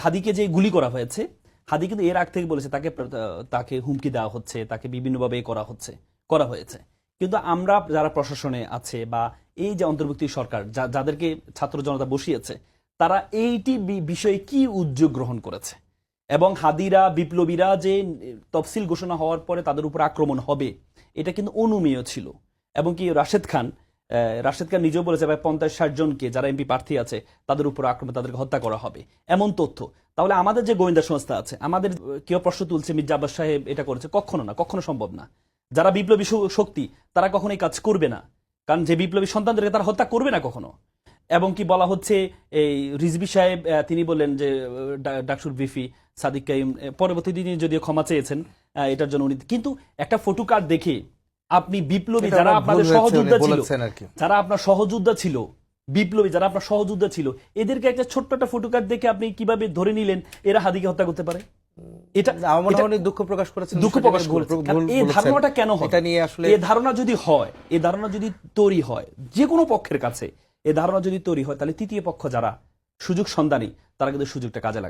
হাদিকে যে গুলি করা হয়েছে, হাদি কিন্তু এর আগ থেকে বলেছে তাকে হুমকি দেওয়া হচ্ছে, তাকে বিভিন্নভাবে করা হয়েছে। কিন্তু আমরা যারা প্রশাসনে আছে বা এই যে অন্তর্বর্তী সরকার যাদেরকে ছাত্র জনতা বসিয়েছে, তারা এইটি বিষয়ে কি উদ্যোগ গ্রহণ করেছে? এবং হাদিরা বিপ্লবীরা যে তফসিল ঘোষণা হওয়ার পরে তাদের উপর আক্রমণ হবে, এটা কিন্তু অনুমেয় ছিল। এবং কি রাশেদ খান নিজেও বলেছে ভাই 50-60 জনকে যারা এমপি প্রার্থী আছে তাদের উপর আক্রমণ, তাদেরকে হত্যা করা হবে, এমন তথ্য। তাহলে আমাদের যে গোয়েন্দা সংস্থা আছে, আমাদের কেউ প্রশ্ন তুলছে মির্জা আব্বাস সাহেব এটা করেছে, কখনো না, কখনো সম্ভব না। যারা বিপ্লবী শক্তি তারা কখনো এই কাজ করবে না, কারণ যে বিপ্লবী সন্তানদেরকে তারা হত্যা করবে না কখনো। এবং কি বলা হচ্ছে, এই রিজভী সাহেব তিনি বললেন যে ডাকসুর ভিপি সাদিক কাইম পরবর্তী দিনে যদিও ক্ষমা চেয়েছেন এটার জন্য উনি, কিন্তু একটা ফটো কার্ড দেখে আপনি বিপ্লবী যারা আপনাদের সহযোদ্ধা ছিল, যারা আপনার সহযোদ্ধা ছিল, বিপ্লবী যারা আপনার সহযোদ্ধা ছিল, এদেরকে একটা ছোট্ট একটা ফটো কার্ড দেখে আপনি কিভাবে ধরে নিলেন এরা হাদিকে হত্যা করতে পারে? এটা দুঃখ প্রকাশ করেছেন। এই ধারণাটা কেন হয়? এই ধারণা যদি হয়, এই ধারণা যদি তৈরি হয় যে কোনো পক্ষের কাছে, এই ধারণা যদি তৈরি হয়, তাহলে তৃতীয় পক্ষ যারা সুযোগ সন্ধানী তারা কিন্তু সুযোগটা কাজে লাগায়।